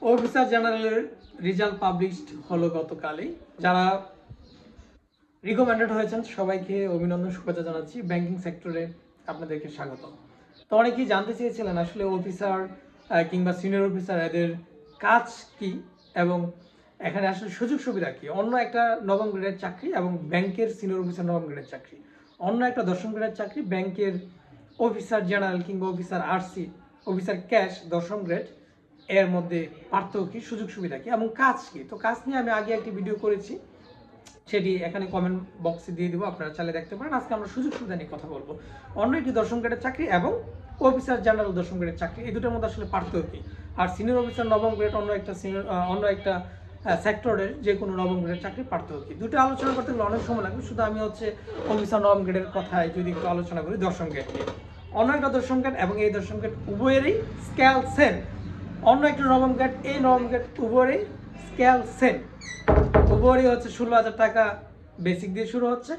Officer জেনারেলের result published হলো গতকালই। যারা রিকমেন্ডেড হয়েছেন সবাইকে অভিনন্দন, শুভেচ্ছা জানাচ্ছি। ব্যাংকিং সেক্টরে আপনাদেরকে স্বাগত। তো অনেকেই জানতে চেয়েছিলেন আসলে অফিসার কিংবা সিনিয়র অফিসার এদের কাজ কি এবং এখানে আসলে সুযোগ সুবিধা কি। অন্য একটা নবম গ্রেডের চাকরি এবং ব্যাংকের সিনিয়র অফিসার নবম গ্রেডের চাকরি, অন্য একটা দশম গ্রেডের চাকরি ব্যাংকের অফিসার জেনারেল কিংবা অফিসার আরসি, অফিসার ক্যাশ দশম গ্রেড, এর মধ্যে পার্থক্য কি, সুযোগ সুবিধা কি এবং কাজ কি। তো কাজ নিয়ে আমি আগে একটি ভিডিও করেছি, সেটি এখানে কমেন্ট বক্সে দিয়ে দেবো, আপনারা চাইলে দেখতে পারেন। আজকে আমরা সুযোগ সুবিধা নিয়ে কথা বলবো। অন্য একটি দশম গ্রেডের চাকরি এবং অফিসার জেনারেল দশম গ্রেডের চাকরি, এই দুটোর মধ্যে আসলে পার্থক্য কি। আর সিনিয়র অফিসার নবম গ্রেড অন্য একটা সেক্টরের যে কোনো নবম গ্রেডের চাকরি পার্থক্য কি, দুটো আলোচনা করতে গেলে অনেক সময় লাগবে। শুধু আমি অফিসার নবম গ্রেডের কথায় যদি একটু আলোচনা করি, দশম গ্রেড নিয়ে। অন্য একটা দশম গ্রেড এবং এই দশম গ্রেড উভয়েরই স্কেল সেম। অন্য একটা নবম গ্রেড, এই নবম গ্রেড উভয়েরই স্কেল সেম। উভয়েরই হচ্ছে 16,000 টাকা বেসিক দিয়ে শুরু হচ্ছে।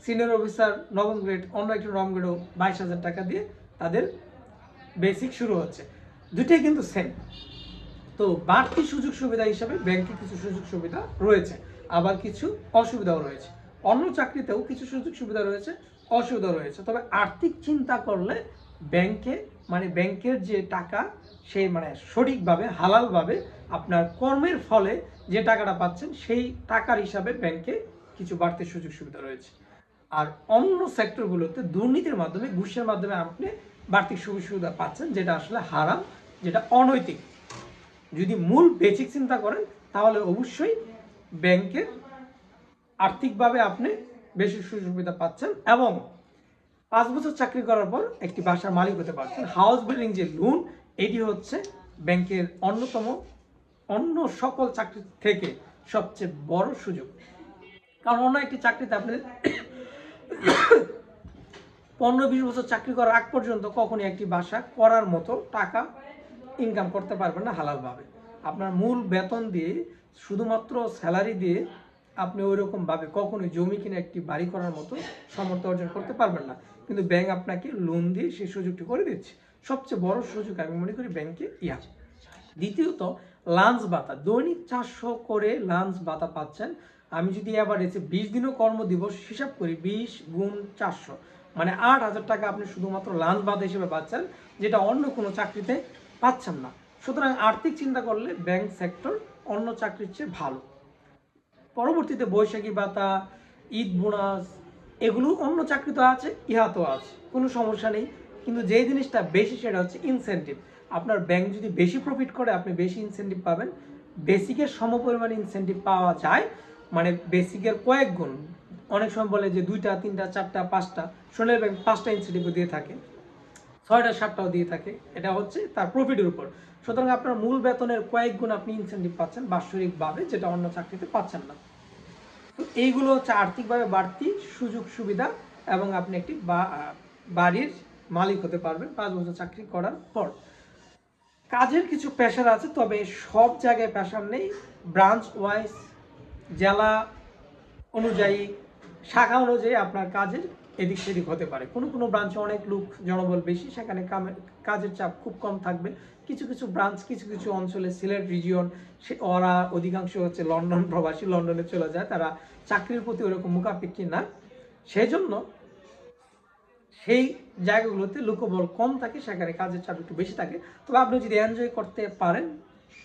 সিনিয়র অফিসার নবম গ্রেড অন্য একটা নবম গ্রেডও 22,000 টাকা দিয়ে তাদের বেসিক শুরু হচ্ছে। দুটোই কিন্তু সেম। তো বাড়তি সুযোগ সুবিধা হিসাবে ব্যাংকে কিছু সুযোগ সুবিধা রয়েছে, আবার কিছু অসুবিধাও রয়েছে। অন্য চাকরিতেও কিছু সুযোগ সুবিধা রয়েছে, অসুবিধা রয়েছে। তবে আর্থিক চিন্তা করলে ব্যাংকের যে টাকা, সেই সঠিকভাবে হালালভাবে আপনার কর্মের ফলে যে টাকাটা পাচ্ছেন, সেই টাকার হিসাবে ব্যাংকে কিছু বাড়তি সুযোগ সুবিধা রয়েছে। আর অন্য সেক্টরগুলোতে দুর্নীতির মাধ্যমে, ঘুষের মাধ্যমে আপনি বাড়তি সুযোগ সুবিধা পাচ্ছেন, যেটা আসলে হারাম, যেটা অনৈতিক। যদি মূল বেসিক চিন্তা করেন তাহলে অবশ্যই ব্যাংকের আর্থিকভাবে আপনি বেশি সুযোগ সুবিধা পাচ্ছেন এবং 5 বছর চাকরি করার পর একটি বাসার মালিক হতে পারছেন। হাউস বিল্ডিং যে লোন, এটি হচ্ছে ব্যাংকের অন্য সকল চাকরি থেকে সবচেয়ে বড় সুযোগ। কারণ অন্য একটি চাকরিতে আপনি 15-20 বছর চাকরি করার আগ পর্যন্ত কখনই একটি বাসা করার মতো টাকা ইনকাম করতে পারবেন না হালালভাবে। আপনার মূল বেতন দিয়ে, শুধুমাত্র স্যালারি দিয়ে আপনি ওইরকমভাবে কখনোই জমি কিনে একটি বাড়ি করার মতো সামর্থ্য অর্জন করতে পারবেন না। কিন্তু ব্যাংক আপনাকে লোন দিয়ে সেই সুযোগটি করে দিচ্ছে। সবচেয়ে বড় সুযোগ আমি মনে করি ব্যাংকে ইহা। দ্বিতীয়ত, লাঞ্চ ভাতা। দৈনিক 400 করে লাঞ্চ ভাতা পাচ্ছেন। আমি যদি অ্যাভারেজে 20 দিনও কর্মদিবস হিসাব করি, 20 গুণ 400 8,000 টাকা আপনি শুধুমাত্র লাঞ্চ ভাতা হিসেবে পাচ্ছেন, যেটা অন্য কোনো চাকরিতে পাচ্ছেন না। সুতরাং আর্থিক চিন্তা করলে ব্যাংক সেক্টর অন্য চাকরির চেয়ে ভালো। পরবর্তীতে বৈশাখী ভাতা, ঈদ বোনাস, এগুলো অন্য চাকরিতে আছে, ইহাতেও আছে, কোনো সমস্যা নেই। কিন্তু যে জিনিসটা বেশি সেটা হচ্ছে ইনসেন্টিভ। আপনার ব্যাংক যদি বেশি প্রফিট করে আপনি বেশি ইনসেন্টিভ পাবেন। বেসিকের সমপরিমাণ ইনসেন্টিভ পাওয়া যায়, বেসিকের কয়েক গুণ। অনেক সময় বলে যে 2টা 3টা 4টা 5টা, সোনালী ব্যাংক 5টা ইনসেন্টিভও দিয়ে থাকে, 6টা 7টাও দিয়ে থাকে। এটা হচ্ছে তার প্রফিটের উপর। সুতরাং আপনার মূল বেতনের কয়েক গুণ আপনি ইনসেন্টিভ পাচ্ছেন বাৎসরিকভাবে, যেটা অন্য চাকরিতে পাচ্ছেন না। তো এইগুলো হচ্ছে আর্থিকভাবে বাড়তি সুযোগ সুবিধা এবং আপনি একটি বাড়ির মালিক হতে পারবেন 5 বছর চাকরি করার পর। কাজের কিছু পেশার আছে, তবে সব জায়গায় পেশার নেই। ব্রাঞ্চ ওয়াইজ, জেলা অনুযায়ী, শাখা অনুযায়ী আপনার কাজের এদিক সেদিক হতে পারে। কোনো কোনো ব্রাঞ্চে অনেক লোক জনবল বেশি, সেখানে কাজের চাপ খুব কম থাকবে। কিছু কিছু ব্রাঞ্চ, কিছু কিছু অঞ্চলে, সিলেট রিজিয়ন, ওরা অধিকাংশ হচ্ছে লন্ডন প্রবাসী, লন্ডনে চলে যায়, তারা চাকরির প্রতি ওরকম মুখাপেক্ষী না। সেই জন্য সেই জায়গাগুলোতে লোকবল কম থাকে, সেখানে কাজের চাপ একটু বেশি থাকে। তবে আপনি যদি এনজয় করতে পারেন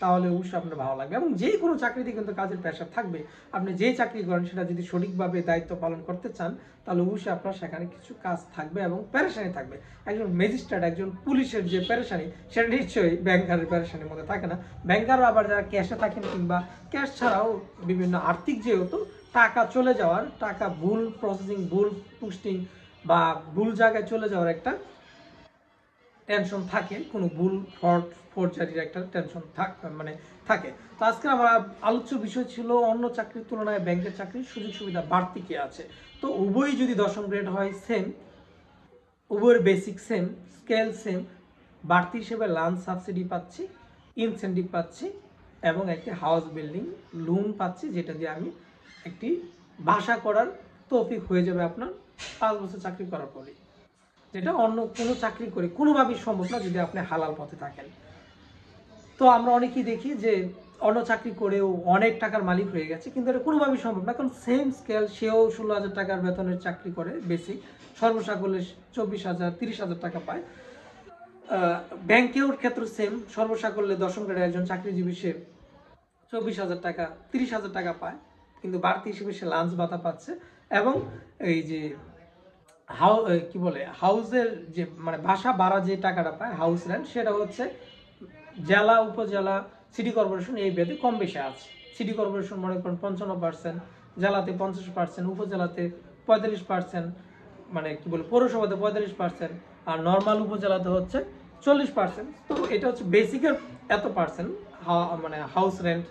তাহলে অবশ্যই আপনার ভালো লাগবে। এবং যে কোনো চাকরিতে কিন্তু কাজের প্রেশার থাকবে। আপনি যে চাকরি করেন সেটা যদি সঠিকভাবে দায়িত্ব পালন করতে চান, তাহলে অবশ্যই আপনার সেখানে কিছু কাজ থাকবে এবং প্যারেশানি থাকবে। একজন ম্যাজিস্ট্রেট, একজন পুলিশের যে প্যারেশানি, সেটা নিশ্চয়ই ব্যাংকারের প্যারেশানির মধ্যে থাকে না। ব্যাংকারও আবার যারা ক্যাশে থাকেন কিংবা ক্যাশ ছাড়াও বিভিন্ন আর্থিক যেহেতু টাকা চলে যাওয়ার, টাকা ভুল প্রসেসিং, ভুল পোস্টিং বা ভুল জায়গায় চলে যাওয়ার একটা টেনশন থাকে, কোনো ভুল ফরজারির একটা টেনশন থাকে। তো আজকে আমার আলোচ্য বিষয় ছিল অন্য চাকরির তুলনায় ব্যাংকের চাকরির সুযোগ সুবিধা বাড়তি কি আছে। তো উভয়ই যদি দশম গ্রেড হয় সেম, উভয়ের বেসিক সেম, স্কেল সেম, বাড়তি হিসেবে লাঞ্চ সাবসিডি পাচ্ছি, ইনসেন্টিভ পাচ্ছি এবং একটি হাউস বিল্ডিং লোন পাচ্ছি, যেটা দিয়ে আমি একটি বাসা করার তৌফিক হয়ে যাবে আপনার 5 বছর চাকরি করার পরে, যেটা অন্য কোনো চাকরি করে কোনোভাবেই সম্ভব না যদি আপনি হালাল পথে থাকেন। তো আমরা অনেকেই দেখি যে অন্য চাকরি করেও অনেক টাকার মালিক হয়ে গেছে, কিন্তু এটা কোনোভাবেই সম্ভব না। কারণ সেম স্কেল, সেও 16,000 টাকার বেতনের চাকরি করে বেসিক, সর্বসাকুল্যে 24,000 30,000 টাকা পায়। ব্যাংকেও ক্ষেত্রে সেম, সর্বসাকুল্যে দশম গ্রেডের একজন চাকরিজীবী সে 24,000 টাকা 30,000 টাকা পায়, কিন্তু বাড়তি হিসেবে সে লাঞ্চ ভাতা পাচ্ছে। এবং এই যে কি বলে হাউসের যে মানে বাসা ভাড়া যে টাকাটা পায় হাউস রেন্ট, সেটা হচ্ছে জেলা উপজেলা সিটি কর্পোরেশন এই ভেদে কম বেশি আছে। সিটি কর্পোরেশন মনে করেন 55%, জেলাতে 50%, উপজেলাতে 45%, মানে কি বলে পৌরসভাতে 45%, আর নর্মাল উপজেলাতে হচ্ছে 40%। তো এটা হচ্ছে বেসিকের এত পার্সেন্ট মানে হাউস রেন্ট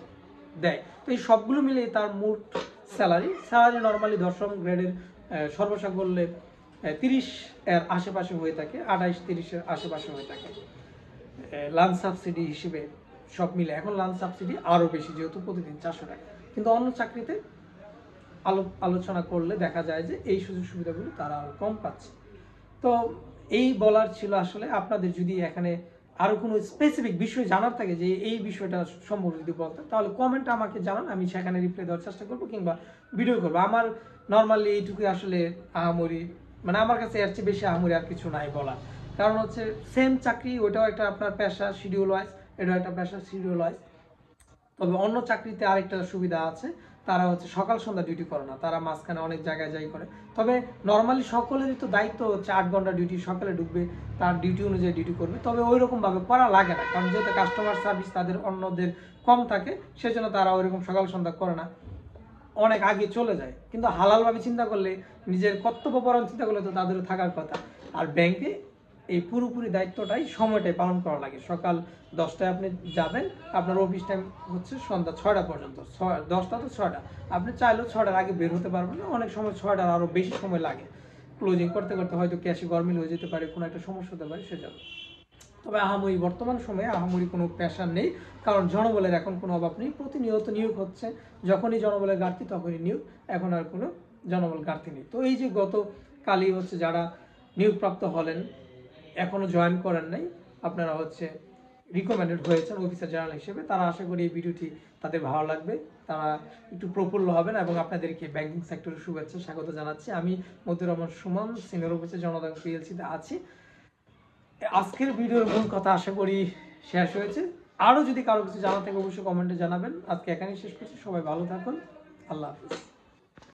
দেয়। তো এই সবগুলো মিলিয়ে তার মোট স্যালারি নর্মালি দশম গ্রেডের সর্বসাকুল্যে 30 এর আশেপাশে হয়ে থাকে, 28-30 এর আশেপাশে হয়ে থাকে লাঞ্চ সাবসিডি হিসেবে সব মিলে। এখন লাঞ্চ সাবসিডি আরও বেশি, যেহেতু প্রতিদিন 400 টাকা। কিন্তু অন্য চাকরিতে আলোচনা করলে দেখা যায় যে এই সুযোগ সুবিধাগুলো তারা আরও কম পাচ্ছে। তো এই বলার ছিল আসলে। আপনাদের যদি এখানে আরও কোনো স্পেসিফিক বিষয় জানার থাকে যে এই বিষয়টা সম্ভব যদি বলতে, তাহলে কমেন্টে আমাকে জানান, আমি সেখানে রিপ্লাই দেওয়ার চেষ্টা করবো কিংবা ভিডিও করবো। আমার নর্মালি এইটুকুই আসলে আহামরি, মানে আমার কাছে এর চেয়ে বেশি আহামরি আর কিছু নাই বলা। কারণ হচ্ছে সেম চাকরি, ওইটাও একটা আপনার পেশা শিডিউল ওয়াইজ, এটাও একটা পেশা শিডিউল ওয়াইজ। তবে অন্য চাকরিতে আরেকটা সুবিধা আছে, তারা হচ্ছে সকাল সন্ধ্যা ডিউটি করে না, তারা মাঝখানে অনেক জায়গায় যাই করে। তবে নর্মালি সকলেরই তো দায়িত্ব হচ্ছে 8 ঘন্টা ডিউটি, সকালে ঢুকবে, তার ডিউটি অনুযায়ী ডিউটি করবে। তবে ওই রকমভাবে করা লাগে না, কারণ যেহেতু কাস্টমার সার্ভিস তাদের অন্যদের কম থাকে, সেজন্য তারা ওইরকম সকাল সন্ধ্যা করে না, অনেক আগে চলে যায়। কিন্তু হালালভাবে চিন্তা করলে, নিজের কর্তব্যপরায়ণ চিন্তা করলে তো তাদেরও থাকার কথা। আর ব্যাংকে এই পুরোপুরি দায়িত্বটাই সময়টাই পালন করা লাগে। সকাল 10টায় আপনি যাবেন, আপনার অফিস টাইম হচ্ছে সন্ধ্যা 6টা পর্যন্ত, 10টা তো 6টা। আপনি চাইলেও 6টার আগে বের হতে পারবেন না, অনেক সময় 6টার আরও বেশি সময় লাগে। ক্লোজিং করতে করতে হয়তো ক্যাশে গরমিল হয়ে যেতে পারে, কোনো একটা সমস্যা হতে পারে, সেজন্য। তবে আহামরি বর্তমান সময়ে আহামরি কোনো প্রেশার নেই, কারণ জনবলের এখন কোনো অভাব নেই, প্রতিনিয়ত নিয়োগ হচ্ছে। যখনই জনবলের ঘাটতি তখনই নিয়োগ, এখন আর কোনো জনবল ঘাটতি নেই। তো এই যে গতকালই হচ্ছে যারা নিয়োগপ্রাপ্ত হলেন, এখনো জয়েন করেন নাই, আপনারা হচ্ছে রিকমেন্ডেড হয়েছেন অফিসার জেনারেল হিসেবে, তারা আশা করি এই ভিডিওটি তাদের ভালো লাগবে, তারা একটু প্রফুল্ল হবেন। এবং আপনাদেরকে ব্যাংকিং সেক্টরের শুভেচ্ছা স্বাগত জানাচ্ছি। আমি মতিউর রহমান সুমন, সিনিয়র অফিসার জনতা পিএলসিতে আছি। আজকের ভিডিওর মূল কথা আশা করি শেষ হয়েছে। আরও যদি কারো কিছু জানা থাকে অবশ্যই কমেন্টে জানাবেন। আজকে এখানেই শেষ করছি, সবাই ভালো থাকুন, আল্লাহ হাফিজ।